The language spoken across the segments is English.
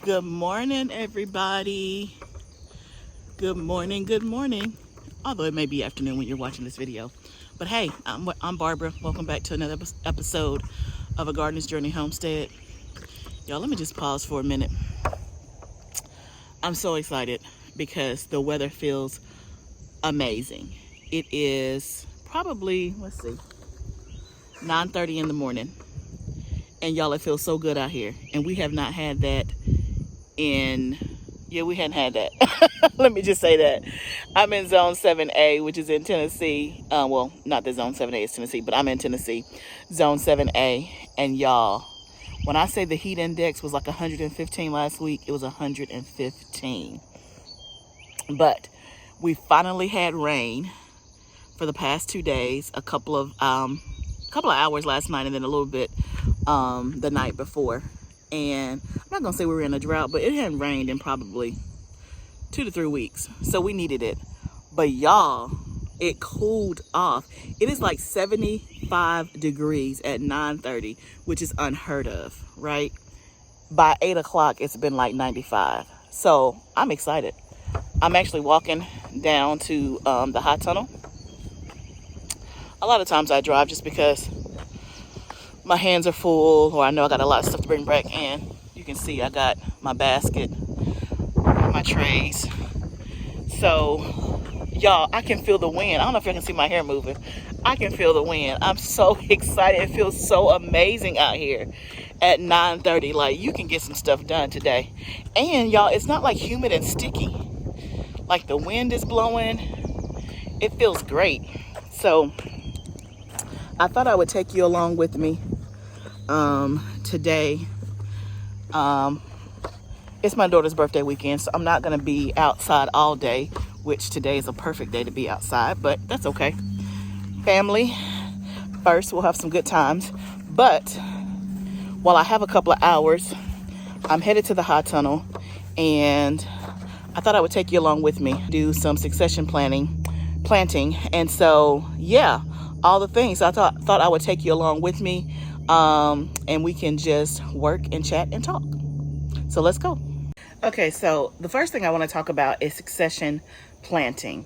Good morning, everybody. Good morning, good morning. Although it may be afternoon when you're watching this video. But hey, I'm Barbara. Welcome back to another episode of A Gardener's Journey Homestead. Y'all, let me just pause for a minute. I'm so excited because the weather feels amazing. It is probably, 9:30 in the morning. And y'all, it feels so good out here. And we have not had that we hadn't had that. Let me just say that. I'm in Zone 7A, which is in Tennessee. Well, not that Zone 7A is Tennessee, but I'm in Tennessee. Zone 7A. And y'all, when I say the heat index was like 115 last week, it was 115. But we finally had rain for the past 2 days, a couple of hours last night and then a little bit the night before. And I'm not gonna say we were in a drought, but it hadn't rained in probably 2 to 3 weeks, so we needed it. But y'all, it cooled off. It is like 75 degrees at 9:30, which is unheard of, right? By 8 o'clock, it's been like 95. So I'm excited. I'm actually walking down to the high tunnel. A lot of times I drive just because my hands are full, or I know I got a lot of stuff to bring back in. You can see I got my basket, my trays. So, y'all, I can feel the wind. I don't know if you can see my hair moving. I can feel the wind. I'm so excited. It feels so amazing out here at 9:30. Like, you can get some stuff done today. And, y'all, it's not like humid and sticky. Like, the wind is blowing. It feels great. So, I thought I would take you along with me today. It's my daughter's birthday weekend, so I'm not going to be outside all day, which today is a perfect day to be outside, but that's okay. Family first, we'll have some good times. But while I have a couple of hours, I'm headed to the high tunnel, and I thought I would take you along with me, do some succession planting. And so, yeah, all the things. I thought I would take you along with me, and we can just work and chat and talk. So let's go. Okay, so the first thing I want to talk about is succession planting.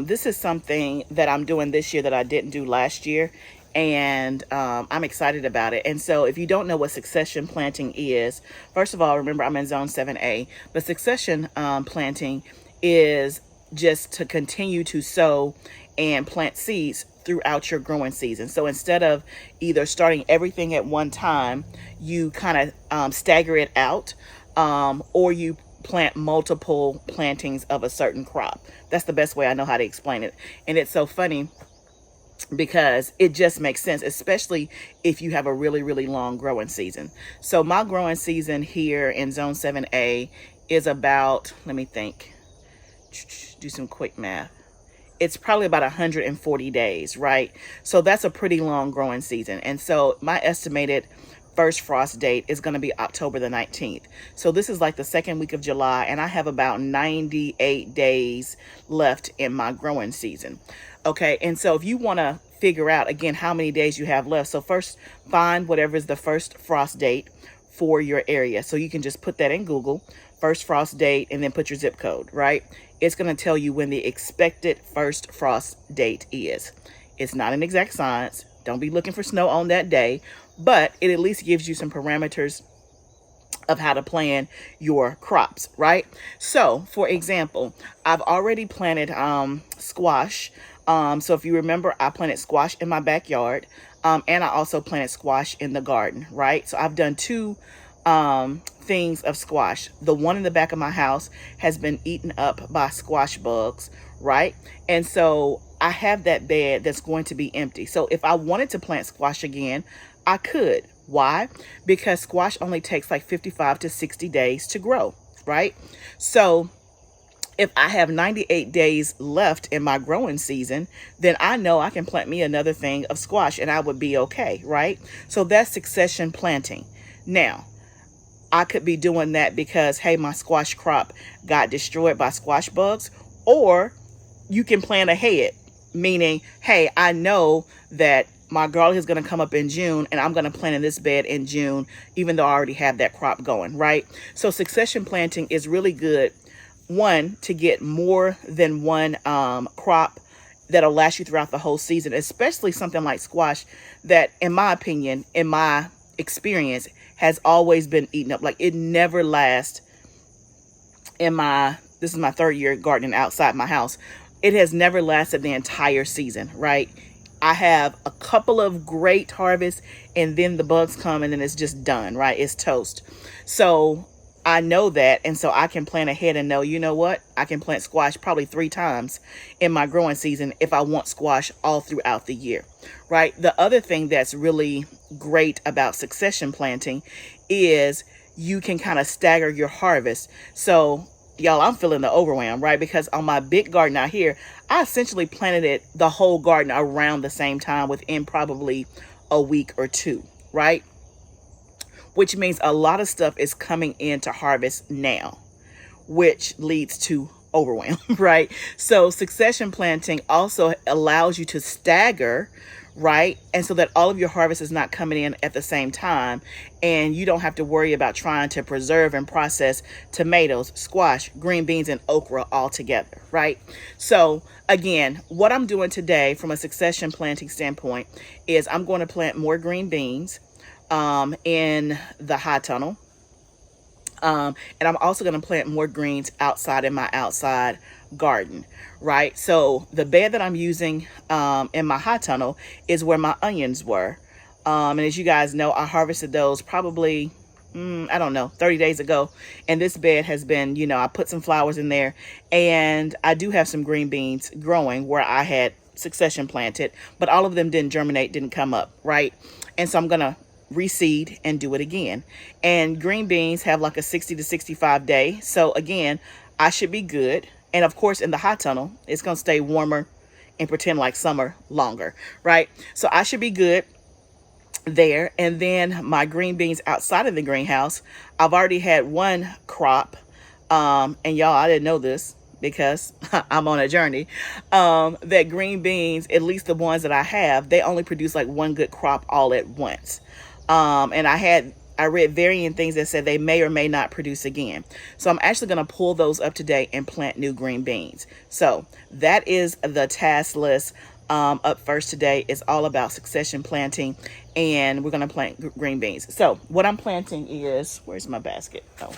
This is something that I'm doing this year that I didn't do last year, and I'm excited about it. And so if you don't know what succession planting is, first of all, remember I'm in Zone 7A, but succession planting is just to continue to sow and plant seeds throughout your growing season. So instead of either starting everything at one time, you kind of stagger it out, or you plant multiple plantings of a certain crop. That's the best way I know how to explain it. And it's so funny because it just makes sense, especially if you have a really, really long growing season. So my growing season here in Zone 7A is about, let me think, do some quick math. It's probably about 140 days, right? So that's a pretty long growing season. And so my estimated first frost date is going to be October the 19th. So this is like the second week of July, and I have about 98 days left in my growing season. Okay, and so if you want to figure out, again, how many days you have left, so first find whatever is the first frost date for your area. So you can just put that in Google, first frost date, and then put your zip code, right? It's going to tell you when the expected first frost date is. It's not an exact science. Don't be looking for snow on that day, but it at least gives you some parameters of how to plan your crops, right? So, for example, I've already planted squash. So if you remember, I planted squash in my backyard, and I also planted squash in the garden, right? So I've done two things of squash. The one in the back of my house has been eaten up by squash bugs, right? And so I have that bed that's going to be empty. So if I wanted to plant squash again, I could. Why? Because squash only takes like 55 to 60 days to grow, right? So if I have 98 days left in my growing season, then I know I can plant me another thing of squash and I would be okay, right? So that's succession planting. Now, I could be doing that because, hey, my squash crop got destroyed by squash bugs, or you can plan ahead, meaning, hey, I know that my garlic is going to come up in June, and I'm going to plant in this bed in June, even though I already have that crop going, right? So succession planting is really good. One, to get more than one crop that'll last you throughout the whole season, especially something like squash that, in my opinion, in my experience, has always been eaten up. Like, it never lasts. This is my 3rd year gardening outside my house. It has never lasted the entire season, right? I have a couple of great harvests, and then the bugs come, and then it's just done, right? It's toast. So I know that, and so I can plan ahead and know, you know what? I can plant squash probably 3 times in my growing season if I want squash all throughout the year, right? The other thing that's really great about succession planting is you can kind of stagger your harvest. So y'all, I'm feeling the overwhelm, right? Because on my big garden out here, I essentially planted the whole garden around the same time within probably a week or 2, right? Which means a lot of stuff is coming in to harvest now, which leads to overwhelm, right? So succession planting also allows you to stagger, right? And so that all of your harvest is not coming in at the same time, and you don't have to worry about trying to preserve and process tomatoes, squash, green beans, and okra all together, right? So again, what I'm doing today from a succession planting standpoint is I'm going to plant more green beans in the high tunnel. And I'm also going to plant more greens outside in my outside garden, right? So the bed that I'm using in my high tunnel is where my onions were. And as you guys know, I harvested those probably, I don't know, 30 days ago. And this bed has been, you know, I put some flowers in there, and I do have some green beans growing where I had succession planted, but all of them didn't germinate, didn't come up, right? And so I'm going to reseed and do it again. And green beans have like a 60 to 65 day. So again, I should be good. And of course, in the hot tunnel, it's going to stay warmer and pretend like summer longer, right? So I should be good there. And then my green beans outside of the greenhouse, I've already had one crop. And y'all, I didn't know this because I'm on a journey, that green beans, at least the ones that I have, they only produce like one good crop all at once. And I read varying things that said they may or may not produce again. So I'm actually going to pull those up today and plant new green beans. So that is the task list. Up first today is all about succession planting, and we're going to plant green beans. So what I'm planting is, where's my basket? Oh,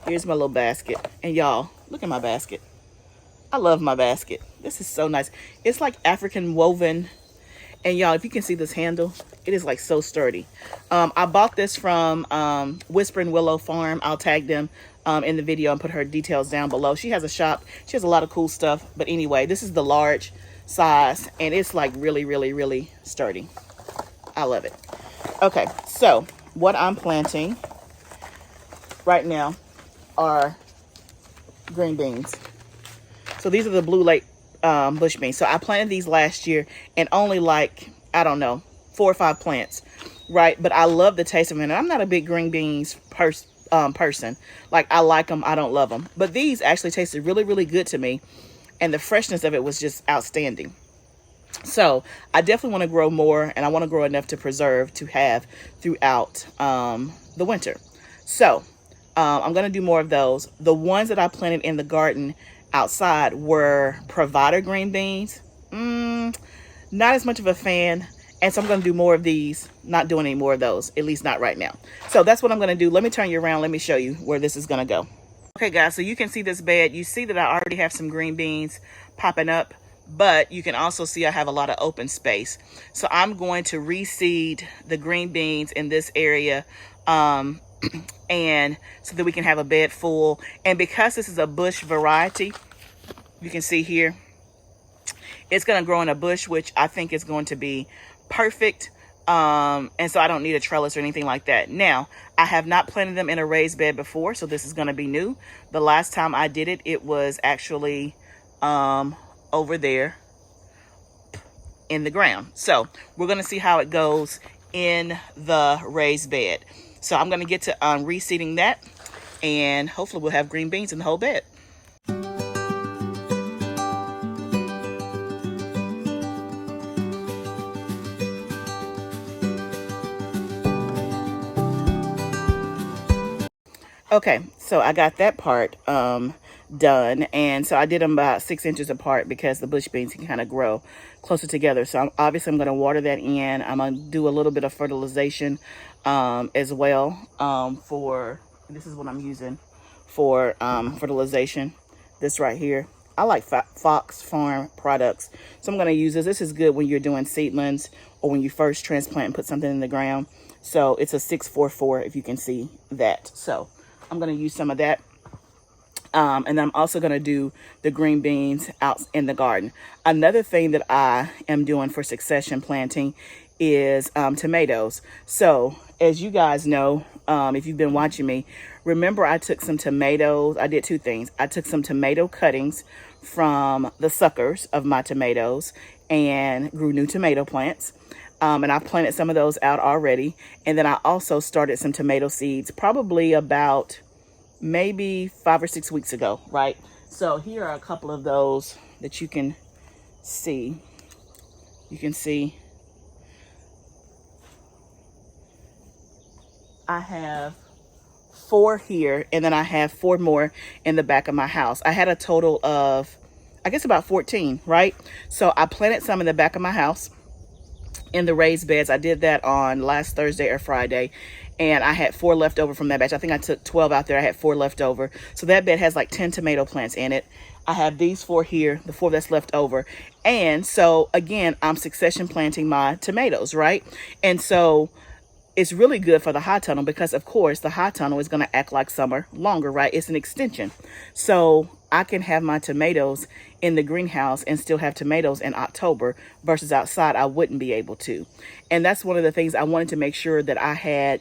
here's my little basket. And y'all, look at my basket. I love my basket. This is so nice. It's like African woven. And y'all, if you can see this handle, it is like so sturdy. I bought this from Whispering Willow Farm. I'll tag them in the video and put her details down below. She has a shop. She has a lot of cool stuff. But anyway, this is the large size, and it's like really, really, really sturdy. I love it. Okay, so what I'm planting right now are green beans. So these are the Blue Lake bush beans. So I planted these last year, and only like, I don't know, 4 or 5 plants, right? But I love the taste of them. And I'm not a big green beans person. Like, I like them, I don't love them. But these actually tasted really, really good to me, and the freshness of it was just outstanding. So I definitely want to grow more, and I want to grow enough to preserve to have throughout the winter. So I'm going to do more of those. The ones that I planted in the garden outside were Provider green beans. Not as much of a fan. And so I'm going to do more of these, not doing any more of those, at least not right now. So that's what I'm going to do. Let me turn you around. Let me show you where this is going to go. Okay, guys, so you can see this bed. You see that I already have some green beans popping up, but you can also see I have a lot of open space. So I'm going to reseed the green beans in this area, and so that we can have a bed full. And because this is a bush variety, you can see here, it's going to grow in a bush, which I think is going to be perfect. And so I don't need a trellis or anything like that. Now, I have not planted them in a raised bed before, so this is going to be new. The last time I did it, it was actually over there in the ground. So we're going to see how it goes in the raised bed. So I'm going to get to reseeding that, and hopefully we'll have green beans in the whole bed. Okay, so I got that part done, and so I did them about 6 inches apart because the bush beans can kind of grow closer together. So obviously I'm going to water that in. I'm going to do a little bit of fertilization as well for, this is what I'm using for fertilization, this right here. I like Fox Farm products, so I'm going to use this. This is good when you're doing seedlings or when you first transplant and put something in the ground. So it's a 644 if you can see that. So I'm going to use some of that. And then I'm also going to do the green beans out in the garden. Another thing that I am doing for succession planting is tomatoes. So as you guys know, if you've been watching me, remember I took some tomatoes. I did two things. I took some tomato cuttings from the suckers of my tomatoes and grew new tomato plants. And I planted some of those out already. And then I also started some tomato seeds probably about maybe 5 or 6 weeks ago, right? So here are a couple of those that you can see. You can see I have 4 here, and then I have 4 more in the back of my house. I had a total of, I guess, about 14, right? So I planted some in the back of my house in the raised beds. I did that on last Thursday or Friday, and I had 4 left over from that batch. I think I took 12 out there. I had 4 left over. So that bed has like 10 tomato plants in it. I have these 4 here, the 4 that's left over. And so again, I'm succession planting my tomatoes, right? And so it's really good for the high tunnel because of course the high tunnel is going to act like summer longer, right? It's an extension. So I can have my tomatoes in the greenhouse and still have tomatoes in October versus outside I wouldn't be able to. And that's one of the things I wanted to make sure that I had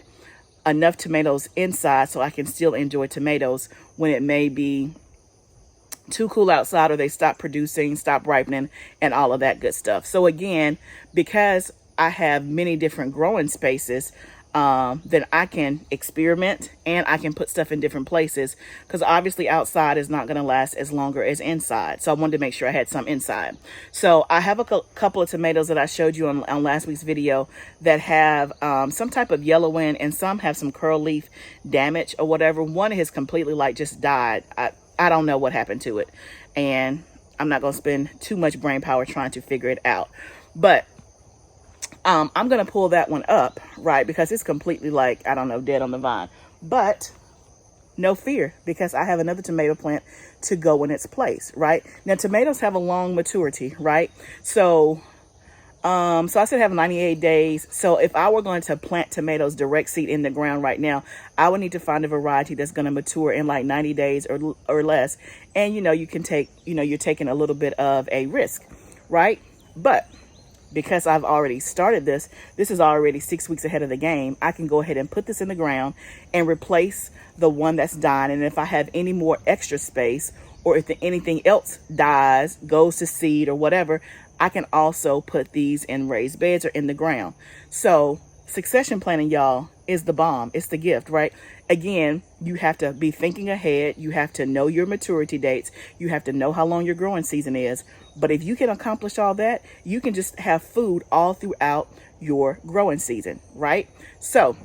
enough tomatoes inside so I can still enjoy tomatoes when it may be too cool outside or they stop producing, stop ripening, and all of that good stuff. So again, because I have many different growing spaces, then I can experiment and I can put stuff in different places because obviously outside is not going to last as longer as inside. So I wanted to make sure I had some inside. So I have a couple of tomatoes that I showed you on last week's video that have some type of yellowing, and some have some curl leaf damage or whatever. One has completely like just died. I don't know what happened to it, and I'm not going to spend too much brain power trying to figure it out. But I'm going to pull that one up, right? Because it's completely like, I don't know, dead on the vine. But no fear, because I have another tomato plant to go in its place, right? Now, tomatoes have a long maturity, right? So I still have 98 days. So if I were going to plant tomatoes direct seed in the ground right now, I would need to find a variety that's going to mature in like 90 days or less. And, you can take, you're taking a little bit of a risk, right? But because I've already started this is already 6 weeks ahead of the game. I can go ahead and put this in the ground and replace the one that's dying. And if I have any more extra space, or if anything else dies, goes to seed or whatever, I can also put these in raised beds or in the ground. So succession planting, y'all, is the bomb. It's the gift, right? Again, you have to be thinking ahead. You have to know your maturity dates. You have to know how long your growing season is. But if you can accomplish all that, you can just have food all throughout your growing season, right? So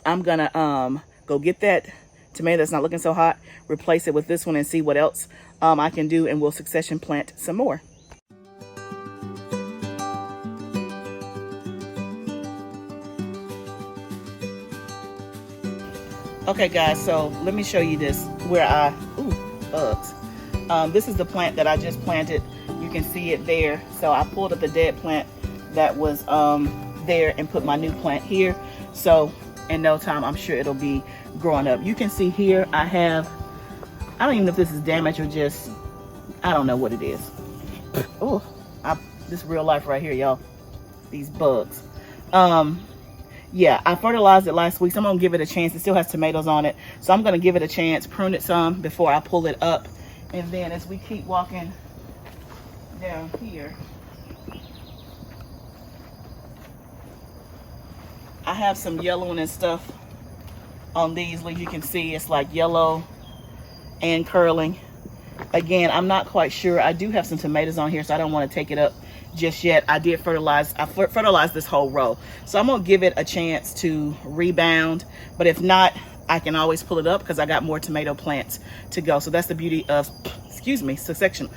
I'm gonna go get that tomato that's not looking so hot, replace it with this one, and see what else I can do, and we'll succession plant some more. Okay guys, so let me show you this where bugs. This is the plant that I just planted. You can see it there. So I pulled up the dead plant that was there and put my new plant here. So in no time, I'm sure it'll be growing up. You can see here I don't even know if this is damage or just, I don't know what it is. Oh, this real life right here, y'all. These bugs. Yeah, I fertilized it last week, so I'm gonna give it a chance. It still has tomatoes on it, so I'm gonna give it a chance, prune it some before I pull it up. And then as we keep walking down here, I have some yellowing and stuff on these. Like you can see, it's like yellow and curling. Again, I'm not quite sure. I do have some tomatoes on here, so I don't want to take it up just yet. I did fertilize. I fertilized this whole row, so I'm gonna give it a chance to rebound. But if not, I can always pull it up because I got more tomato plants to go. So that's the beauty of, excuse me, succession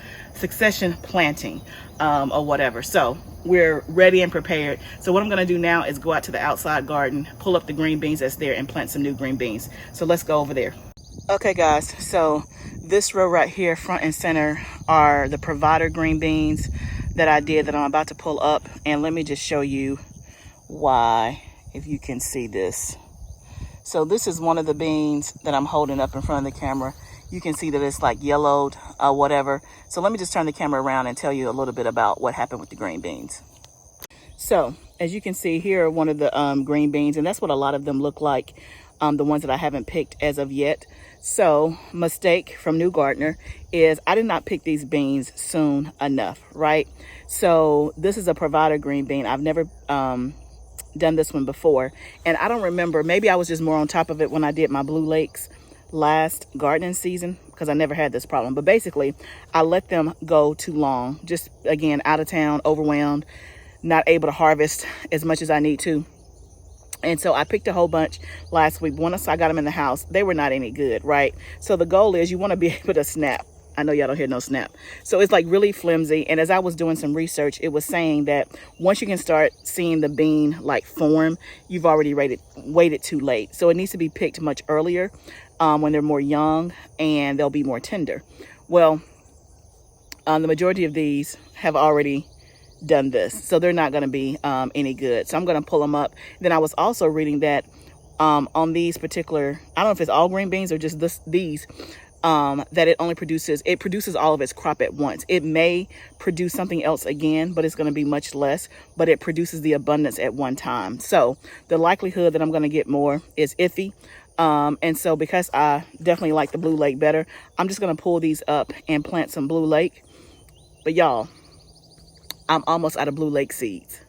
planting or whatever. So we're ready and prepared. So what I'm gonna do now is go out to the outside garden, pull up the green beans that's there, and plant some new green beans. So let's go over there. Okay guys, so this row right here, front and center, are the Provider green beans that I did that I'm about to pull up. And let me just show you why, if you can see this. So this is one of the beans that I'm holding up in front of the camera. You can see that it's like yellowed or whatever. So let me just turn the camera around and tell you a little bit about what happened with the green beans. So as you can see here are one of the green beans, and that's what a lot of them look like, the ones that I haven't picked as of yet. So mistake from New Gardener is I did not pick these beans soon enough, right? So this is a Provider green bean. I've never done this one before, and I don't remember, maybe I was just more on top of it when I did my Blue Lakes last gardening season, because I never had this problem. But basically I let them go too long, just again out of town, overwhelmed, not able to harvest as much as I need to. And so I picked a whole bunch last week. Once I got them in the house, they were not any good, right? So the goal is you want to be able to snap. I know y'all don't hear no snap. So it's like really flimsy. And as I was doing some research, it was saying that once you can start seeing the bean like form, you've already waited too late. So it needs to be picked much earlier when they're more young, and they'll be more tender. Well, the majority of these have already done this, so they're not going to be any good. So I'm going to pull them up. Then I was also reading that on these particular, I don't know if it's all green beans or just these, that it produces all of its crop at once. It may produce something else again, but it's going to be much less, but it produces the abundance at one time. So the likelihood that I'm going to get more is iffy. And so because I definitely like the Blue Lake better, I'm just going to pull these up and plant some Blue Lake. But y'all, I'm almost out of Blue Lake seeds.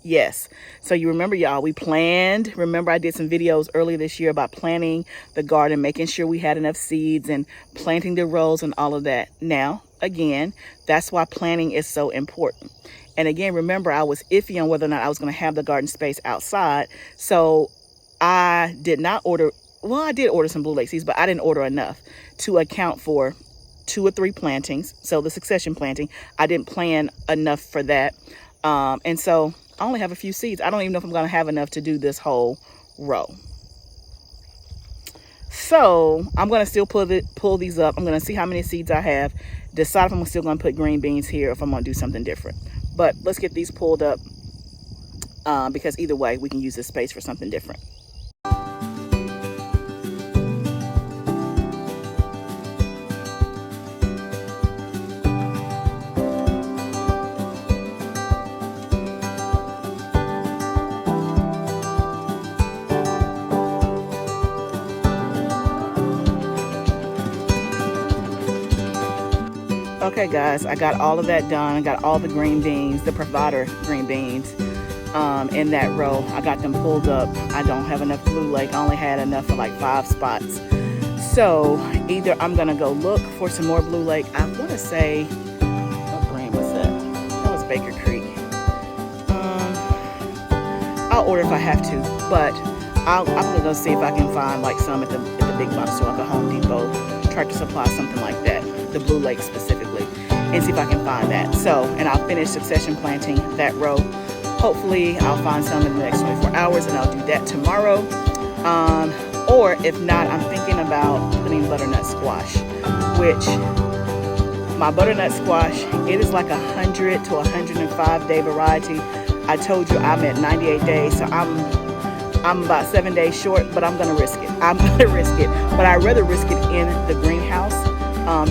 Yes. So you remember, y'all, we planned. Remember, I did some videos earlier this year about planting the garden, making sure we had enough seeds and planting the rows and all of that. Now, again, that's why planting is so important. And again, remember, I was iffy on whether or not I was going to have the garden space outside. So I did not order, well, I did order some Blue Lake seeds, but I didn't order enough to account for 2 or 3 plantings. So the succession planting, I didn't plan enough for that. And so I only have a few seeds. I don't even know if I'm going to have enough to do this whole row. So I'm going to still pull these up. I'm going to see how many seeds I have, decide if I'm still going to put green beans here or if I'm going to do something different. But let's get these pulled up because either way, we can use this space for something different. Okay guys, I got all of that done. I got all the green beans, the Provider green beans in that row. I got them pulled up. I don't have enough Blue Lake. I only had enough for like 5 spots. So either I'm gonna go look for some more Blue Lake. I wanna say, what brand was that? That was Baker Creek. I'll order if I have to, but I'm gonna go see if I can find like some at the big box store, like a Home Depot, Tractor Supply, something like that. The Blue Lake specifically, and see if I can find that. So, and I'll finish succession planting that row. Hopefully I'll find some in the next 24 hours and I'll do that tomorrow. Or if not, I'm thinking about putting butternut squash, which my butternut squash, it is like 100 to 105 day variety. I told you I'm at 98 days, so I'm about 7 days short, but I'm gonna risk it. I'm gonna risk it, but I'd rather risk it in the greenhouse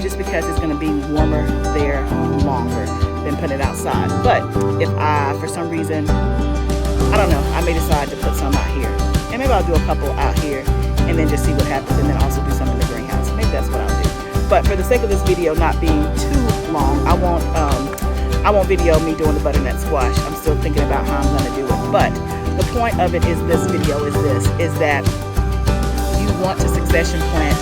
just because it's gonna be warmer there longer than putting it outside. But if I, for some reason, I don't know, I may decide to put some out here. And maybe I'll do a couple out here and then just see what happens, and then also do some in the greenhouse. Maybe that's what I'll do. But for the sake of this video not being too long, I won't video me doing the butternut squash. I'm still thinking about how I'm gonna do it. But the point of it is this video is that you want to succession plant,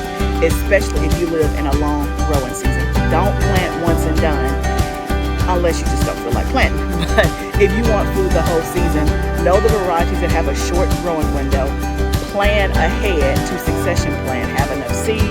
especially if you live in a long growing season. Don't plant once and done unless you just don't feel like planting. But if you want food the whole season, know the varieties that have a short growing window. plan ahead to succession plan. Have enough seeds.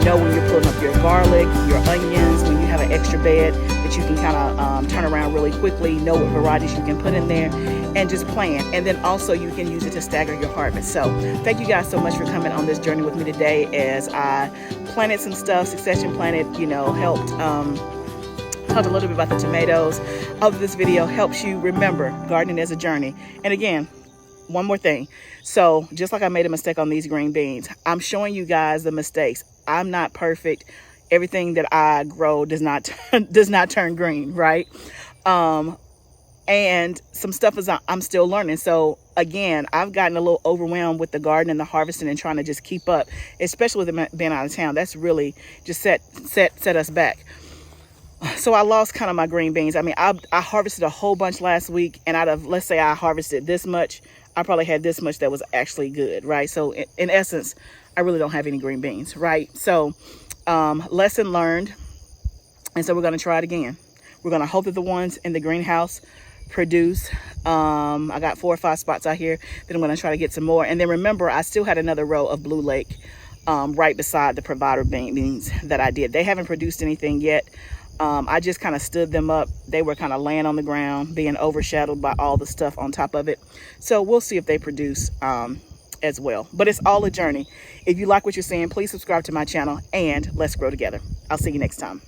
Know when you're pulling up your garlic, your onions, when you have an extra bed that you can kind of turn around really quickly. Know what varieties you can put in there, and just plan. And then also you can use it to stagger your harvest. So thank you guys so much for coming on this journey with me today as I planted some stuff, succession planted, you know, helped talked a little bit about the tomatoes. I hope this video helps you remember gardening as a journey. And again, one more thing. So just like I made a mistake on these green beans, I'm showing you guys the mistakes. I'm not perfect. Everything that I grow does not turn green, right? And some stuff is I'm still learning. So again, I've gotten a little overwhelmed with the garden and the harvesting and trying to just keep up, especially with being out of town. That's really just set us back. So I lost kind of my green beans. I mean, I harvested a whole bunch last week, and out of, let's say I harvested this much, I probably had this much that was actually good, right? So in essence, I really don't have any green beans, right? So lesson learned. And so we're going to try it again. We're going to hope that the ones in the greenhouse produce. I got 4 or 5 spots out here. Then I'm going to try to get some more. And then remember, I still had another row of Blue Lake right beside the provider beans that I did. They haven't produced anything yet. I just kind of stood them up. They were kind of laying on the ground, being overshadowed by all the stuff on top of it. So we'll see if they produce as well. But it's all a journey. If you like what you're seeing, please subscribe to my channel and let's grow together. I'll see you next time.